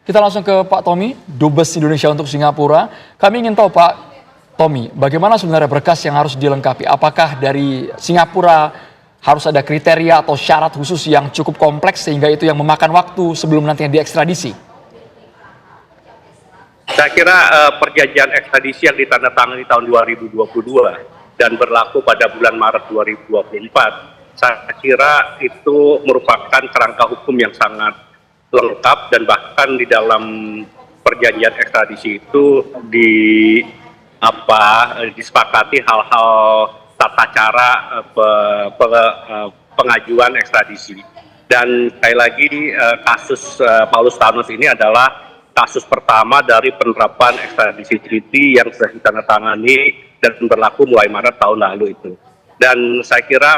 Kita langsung ke Pak Tommy, Dubes Indonesia untuk Singapura. Kami ingin tahu Pak Tommy, bagaimana sebenarnya berkas yang harus dilengkapi? Apakah dari Singapura harus ada kriteria atau syarat khusus yang cukup kompleks sehingga itu yang memakan waktu sebelum nantinya diekstradisi? Saya kira perjanjian ekstradisi yang ditandatangani tahun 2022 dan berlaku pada bulan Maret 2024, saya kira itu merupakan kerangka hukum yang sangat lengkap, dan bahkan di dalam perjanjian ekstradisi itu disepakati hal-hal tata cara pengajuan ekstradisi. Dan sekali lagi kasus Paulus Thanos ini adalah kasus pertama dari penerapan ekstradisi treaty yang sudah ditandatangani dan berlaku mulai Maret tahun lalu itu. Dan saya kira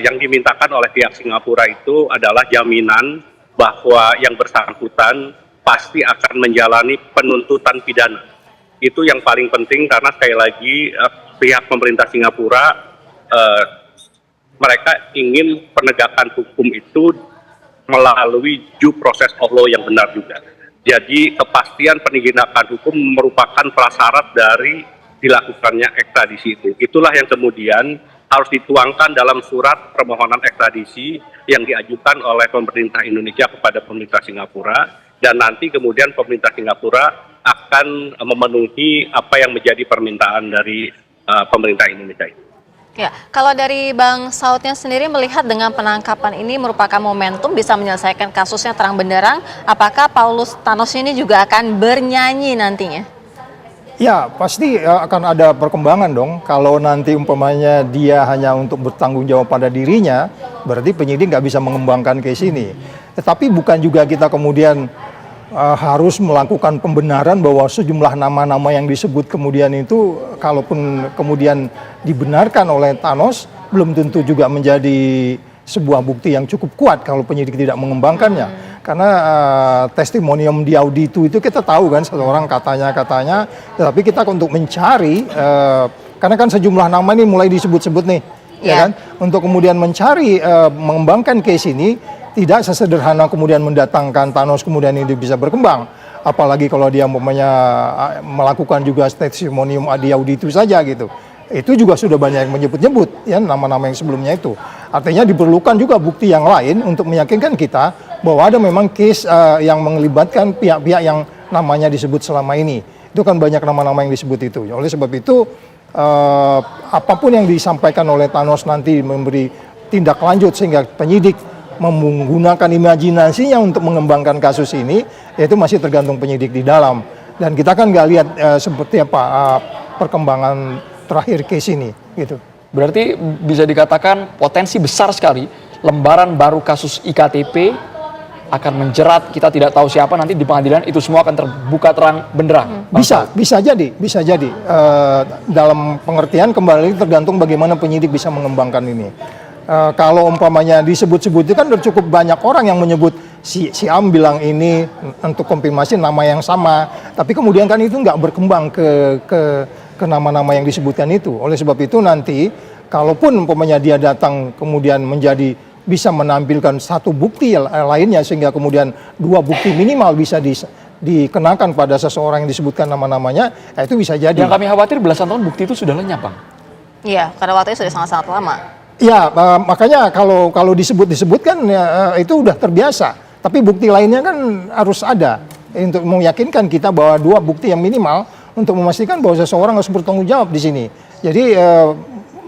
yang dimintakan oleh pihak Singapura itu adalah jaminan bahwa yang bersangkutan pasti akan menjalani penuntutan pidana. Itu yang paling penting, karena sekali lagi pihak pemerintah Singapura mereka ingin penegakan hukum itu melalui due process of law yang benar juga. Jadi kepastian penegakan hukum merupakan prasyarat dari dilakukannya ekstradisi itu. Itulah yang kemudian harus dituangkan dalam surat permohonan ekstradisi yang diajukan oleh pemerintah Indonesia kepada pemerintah Singapura, dan nanti kemudian pemerintah Singapura akan memenuhi apa yang menjadi permintaan dari pemerintah Indonesia itu. Ya, kalau dari Bang Saudnya sendiri melihat dengan penangkapan ini merupakan momentum bisa menyelesaikan kasusnya terang benderang, apakah Paulus Thanos ini juga akan bernyanyi nantinya? Ya, pasti akan ada perkembangan dong. Kalau nanti umpamanya dia hanya untuk bertanggung jawab pada dirinya, berarti penyidik nggak bisa mengembangkan case ini. Tetapi bukan juga kita kemudian harus melakukan pembenaran bahwa sejumlah nama-nama yang disebut kemudian itu, kalaupun kemudian dibenarkan oleh Thanos, belum tentu juga menjadi sebuah bukti yang cukup kuat kalau penyidik tidak mengembangkannya. Karena testimonium di auditu itu kita tahu kan, seseorang katanya, tetapi kita untuk mencari, karena kan sejumlah nama ini mulai disebut-sebut nih, ya kan, untuk kemudian mencari mengembangkan case ini. Tidak sesederhana kemudian mendatangkan Thanos kemudian ini bisa berkembang. Apalagi kalau dia melakukan juga testimonium di auditu saja gitu. Itu juga sudah banyak yang menyebut-nyebut ya nama-nama yang sebelumnya itu. Artinya diperlukan juga bukti yang lain untuk meyakinkan kita bahwa ada memang case yang melibatkan pihak-pihak yang namanya disebut selama ini. Itu kan banyak nama-nama yang disebut itu. Oleh sebab itu apapun yang disampaikan oleh Thanos nanti memberi tindak lanjut sehingga penyidik menggunakan imajinasinya untuk mengembangkan kasus ini, yaitu masih tergantung penyidik di dalam. Dan kita kan nggak lihat seperti apa perkembangan terakhir case ini, gitu. Berarti bisa dikatakan potensi besar sekali lembaran baru kasus IKTP akan menjerat kita tidak tahu siapa nanti di pengadilan, itu semua akan terbuka terang benderang. Bisa jadi. Dalam pengertian kembali tergantung bagaimana penyidik bisa mengembangkan ini. Kalau umpamanya disebut-sebut itu kan cukup banyak orang yang menyebut si Am bilang ini untuk konfirmasi nama yang sama, tapi kemudian kan itu nggak berkembang ke nama-nama yang disebutkan itu. Oleh sebab itu nanti kalaupun umpamanya dia datang kemudian menjadi bisa menampilkan satu bukti lainnya sehingga kemudian dua bukti minimal bisa dikenakan pada seseorang yang disebutkan nama-namanya, itu bisa jadi. Yang kami khawatir belasan tahun bukti itu sudah lenyap, Bang. Iya, karena waktunya sudah sangat-sangat lama. Ya, makanya kalau disebut-disebutkan ya, itu udah terbiasa. Tapi bukti lainnya kan harus ada untuk meyakinkan kita bahwa dua bukti yang minimal untuk memastikan bahwa seseorang harus bertanggung jawab di sini. Jadi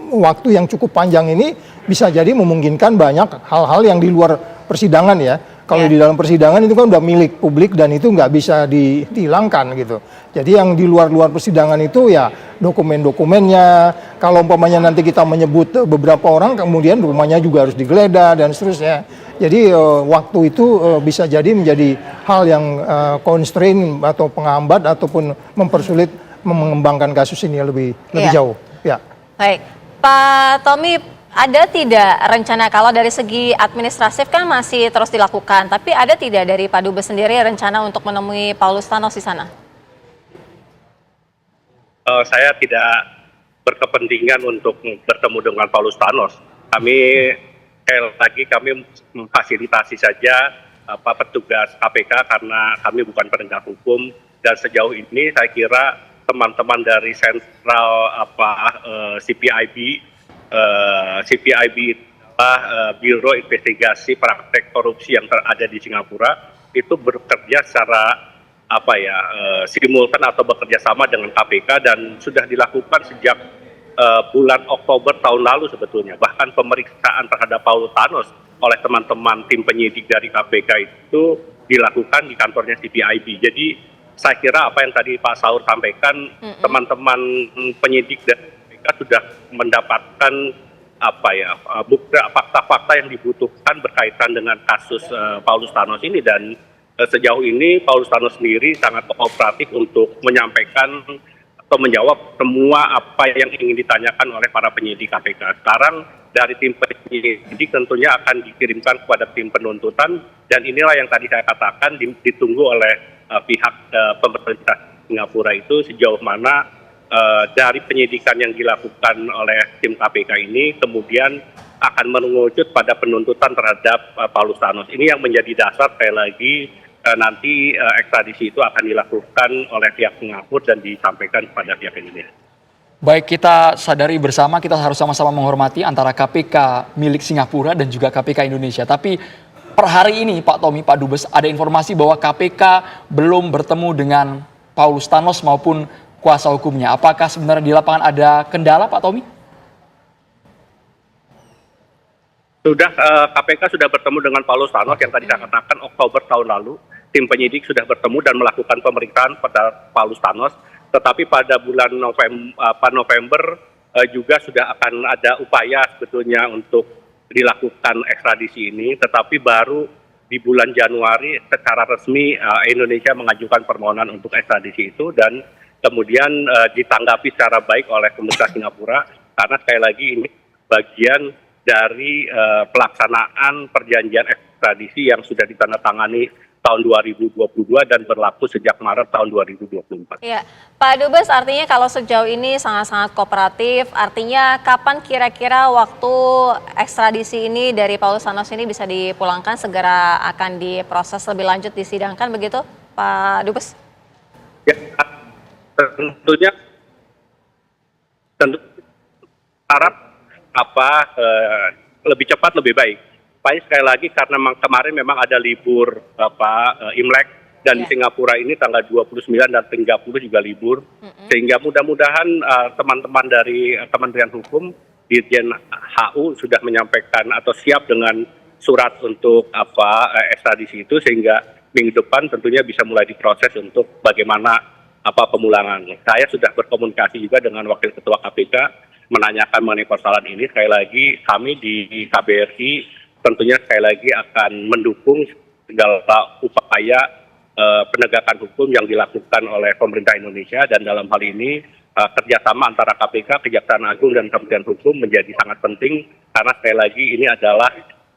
waktu yang cukup panjang ini bisa jadi memungkinkan banyak hal-hal yang di luar persidangan ya. Kalau di dalam persidangan itu kan udah milik publik dan itu nggak bisa dihilangkan gitu. Jadi yang di luar persidangan itu ya dokumen-dokumennya. Kalau umpamanya nanti kita menyebut beberapa orang, kemudian rumahnya juga harus digeledah dan seterusnya. Jadi waktu itu bisa jadi menjadi hal yang constraint atau penghambat ataupun mempersulit mengembangkan kasus ini lebih jauh. Ya. Baik, Pak Tommy. Ada tidak rencana, kalau dari segi administratif kan masih terus dilakukan, tapi ada tidak dari Pak Dubes sendiri rencana untuk menemui Paulus Thanos di sana? Saya tidak berkepentingan untuk bertemu dengan Paulus Thanos. Kami memfasilitasi saja petugas KPK karena kami bukan penegak hukum, dan sejauh ini saya kira teman-teman dari sentral CPIB adalah Biro Investigasi Praktek Korupsi yang ada di Singapura, itu bekerja secara simultan atau bekerja sama dengan KPK, dan sudah dilakukan sejak bulan Oktober tahun lalu sebetulnya. Bahkan pemeriksaan terhadap Paulus Thanos oleh teman-teman tim penyidik dari KPK itu dilakukan di kantornya CPIB. Jadi saya kira apa yang tadi Pak Saur sampaikan, teman-teman penyidik dari KPK sudah mendapatkan fakta-fakta yang dibutuhkan berkaitan dengan kasus Paulus Thanos ini, dan sejauh ini Paulus Thanos sendiri sangat kooperatif untuk menyampaikan atau menjawab semua apa yang ingin ditanyakan oleh para penyidik KPK. Sekarang dari tim penyidik tentunya akan dikirimkan kepada tim penuntutan, dan inilah yang tadi saya katakan ditunggu oleh pihak pemerintah Singapura itu sejauh mana dari penyidikan yang dilakukan oleh tim KPK ini kemudian akan mengerucut pada penuntutan terhadap Paulus Thanos. Ini yang menjadi dasar sekali lagi nanti ekstradisi itu akan dilakukan oleh pihak Singapura dan disampaikan kepada pihak Indonesia. Baik, kita sadari bersama kita harus sama-sama menghormati antara KPK milik Singapura dan juga KPK Indonesia. Tapi per hari ini Pak Tommy, Pak Dubes, ada informasi bahwa KPK belum bertemu dengan Paulus Thanos maupun kuasa hukumnya. Apakah sebenarnya di lapangan ada kendala, Pak Tommy? Sudah, KPK sudah bertemu dengan Paulus Thanos yang tadi saya katakan Oktober tahun lalu. Tim penyidik sudah bertemu dan melakukan pemeriksaan pada Paulus Thanos. Tetapi pada bulan November juga sudah akan ada upaya sebetulnya untuk dilakukan ekstradisi ini. Tetapi baru di bulan Januari secara resmi Indonesia mengajukan permohonan untuk ekstradisi itu, dan kemudian ditanggapi secara baik oleh pemerintah Singapura, karena sekali lagi ini bagian dari pelaksanaan perjanjian ekstradisi yang sudah ditandatangani tahun 2022 dan berlaku sejak Maret tahun 2024. Ya, Pak Dubes, artinya kalau sejauh ini sangat-sangat kooperatif, artinya kapan kira-kira waktu ekstradisi ini dari Paulus Thanos ini bisa dipulangkan, segera akan diproses lebih lanjut, disidangkan begitu, Pak Dubes? Ya, tentunya harap lebih cepat lebih baik. Sekali lagi karena kemarin memang ada libur Imlek, dan di Singapura ini tanggal 29 dan 30 juga libur, sehingga mudah-mudahan teman-teman dari Kementerian Hukum Dirjen HU sudah menyampaikan atau siap dengan surat untuk ekstradisi itu, sehingga minggu depan tentunya bisa mulai diproses untuk bagaimana pemulangan. Saya sudah berkomunikasi juga dengan Wakil Ketua KPK menanyakan mengenai persoalan ini. Sekali lagi kami di KBRI tentunya sekali lagi akan mendukung segala upaya penegakan hukum yang dilakukan oleh pemerintah Indonesia, dan dalam hal ini kerjasama antara KPK, Kejaksaan Agung, dan Kementerian Hukum menjadi sangat penting, karena sekali lagi ini adalah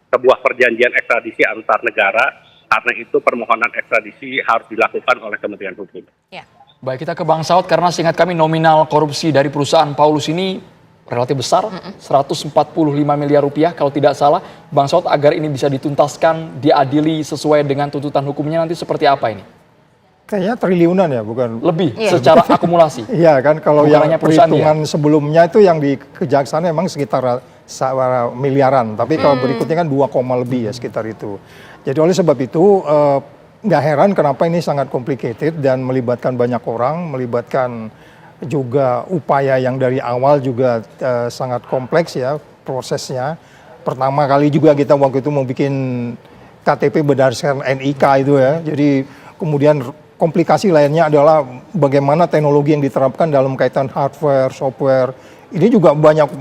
sebuah perjanjian ekstradisi antar negara, karena itu permohonan ekstradisi harus dilakukan oleh Kementerian Hukum. Ya. Baik, kita ke Bang Saud, karena seingat kami nominal korupsi dari perusahaan Paulus ini relatif besar, 145 miliar rupiah kalau tidak salah. Bang Saud, agar ini bisa dituntaskan, diadili sesuai dengan tuntutan hukumnya nanti seperti apa ini? Kayaknya triliunan ya, bukan? Lebih secara akumulasi. Iya kan, kalau Bukan yang hanya perusahaan perhitungan sebelumnya itu yang di kejaksaan memang sekitar miliaran, tapi kalau berikutnya kan 2, lebih ya sekitar itu. Jadi oleh sebab itu nggak heran kenapa ini sangat complicated dan melibatkan banyak orang, melibatkan juga upaya yang dari awal juga sangat kompleks ya prosesnya. Pertama kali juga kita waktu itu mau bikin KTP berdasarkan NIK itu ya. Jadi kemudian komplikasi lainnya adalah bagaimana teknologi yang diterapkan dalam kaitan hardware, software. Ini juga banyak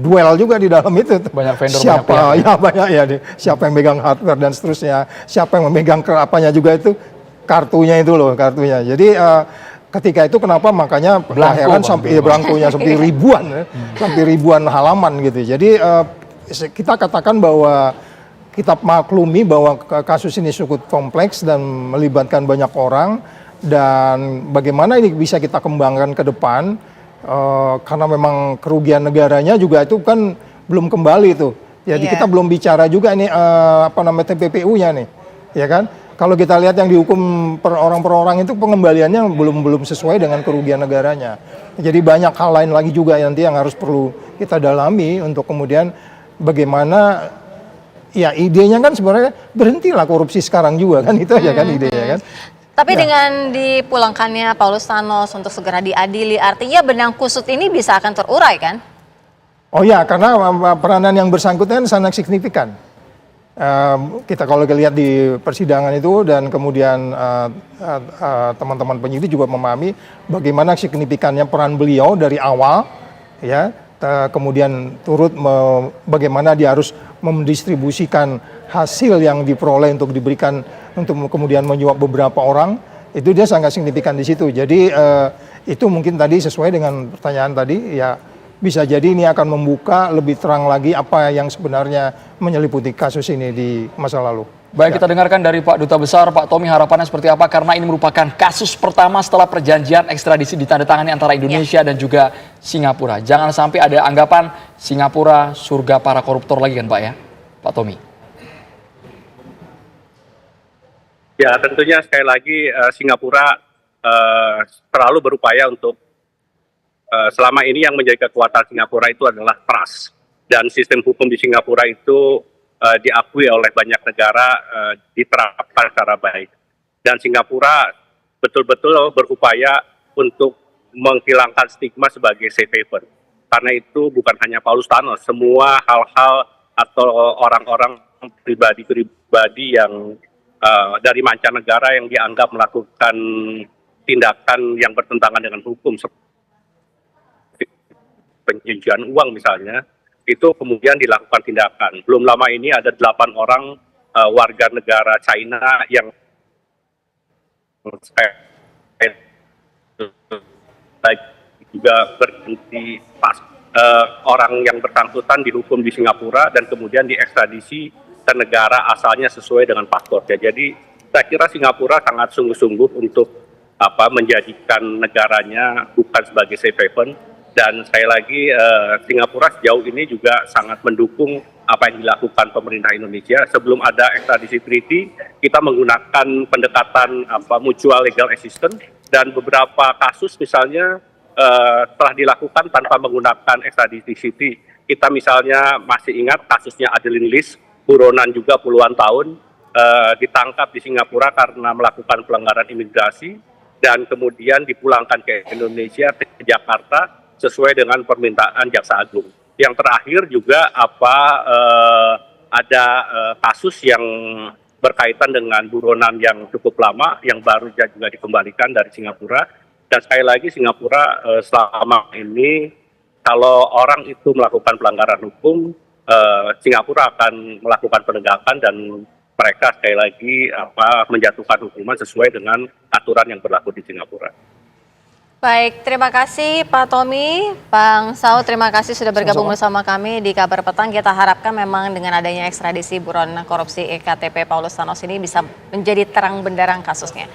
duel juga di dalam itu. Banyak vendor, siapa ya banyak ya, siapa yang megang hardware dan seterusnya, siapa yang memegang apanya juga itu, kartunya itu loh, kartunya. Jadi ketika itu kenapa makanya heran sampai belangkonya sampai ribuan ya, sampai ribuan halaman gitu. Jadi kita katakan bahwa kita maklumi bahwa kasus ini cukup kompleks dan melibatkan banyak orang, dan bagaimana ini bisa kita kembangkan ke depan, karena memang kerugian negaranya juga itu kan belum kembali tuh Jadi Iya. kita belum bicara juga nih apa namanya TPPU-nya nih, ya kan? Kalau kita lihat yang dihukum per orang itu pengembaliannya belum sesuai dengan kerugian negaranya. Jadi banyak hal lain lagi juga nanti yang harus perlu kita dalami untuk kemudian bagaimana ya idenya kan sebenarnya berhentilah korupsi sekarang juga kan itu aja kan idenya kan. Tapi Ya. dengan dipulangkannya Paulus Thanos untuk segera diadili, artinya benang kusut ini bisa akan terurai kan? Oh ya, karena peranan yang bersangkutan sangat signifikan. Kita kalau lihat di persidangan itu dan kemudian teman-teman penyidik juga memahami bagaimana signifikannya peran beliau dari awal, ya, kemudian turut bagaimana dia harus mendistribusikan hasil yang diperoleh untuk diberikan untuk kemudian menyuap beberapa orang, itu dia sangat signifikan di situ. Jadi itu mungkin tadi sesuai dengan pertanyaan tadi, ya. Bisa jadi ini akan membuka lebih terang lagi apa yang sebenarnya menyeliputi kasus ini di masa lalu. Baik, kita dengarkan dari Pak Duta Besar, Pak Tommy, harapannya seperti apa? Karena ini merupakan kasus pertama setelah perjanjian ekstradisi ditandatangani antara Indonesia dan juga Singapura. Jangan sampai ada anggapan Singapura surga para koruptor lagi kan Pak ya? Pak Tommy. Ya tentunya sekali lagi Singapura selalu berupaya untuk selama ini yang menjadi kekuatan Singapura itu adalah trust, dan sistem hukum di Singapura itu diakui oleh banyak negara, diterapkan secara baik, dan Singapura betul-betul berupaya untuk menghilangkan stigma sebagai safe haven. Karena itu bukan hanya Paulus Thanos, semua hal-hal atau orang-orang pribadi yang dari mancanegara yang dianggap melakukan tindakan yang bertentangan dengan hukum, pencucian uang misalnya, itu kemudian dilakukan tindakan. Belum lama ini ada 8 orang warga negara China yang juga berhenti pas orang yang bersangkutan dihukum di Singapura dan kemudian diekstradisi ke negara asalnya sesuai dengan paspornya. Jadi saya kira Singapura sangat sungguh-sungguh untuk menjadikan negaranya bukan sebagai safe haven. Dan sekali lagi Singapura sejauh ini juga sangat mendukung apa yang dilakukan pemerintah Indonesia. Sebelum ada ekstradisi treaty, kita menggunakan pendekatan mutual legal assistance, dan beberapa kasus misalnya telah dilakukan tanpa menggunakan ekstradisi treaty. Kita misalnya masih ingat kasusnya Adeline Lis, buronan juga puluhan tahun, ditangkap di Singapura karena melakukan pelanggaran imigrasi dan kemudian dipulangkan ke Indonesia, ke Jakarta, sesuai dengan permintaan Jaksa Agung. Yang terakhir juga ada kasus yang berkaitan dengan buronan yang cukup lama yang baru juga dikembalikan dari Singapura. Dan sekali lagi Singapura selama ini kalau orang itu melakukan pelanggaran hukum, Singapura akan melakukan penegakan dan mereka sekali lagi menjatuhkan hukuman sesuai dengan aturan yang berlaku di Singapura. Baik, terima kasih Pak Tommy, Bang Saud, terima kasih sudah bergabung bersama kami di Kabar Petang. Kita harapkan memang dengan adanya ekstradisi buron korupsi EKTP Paulus Thanos ini bisa menjadi terang benderang kasusnya.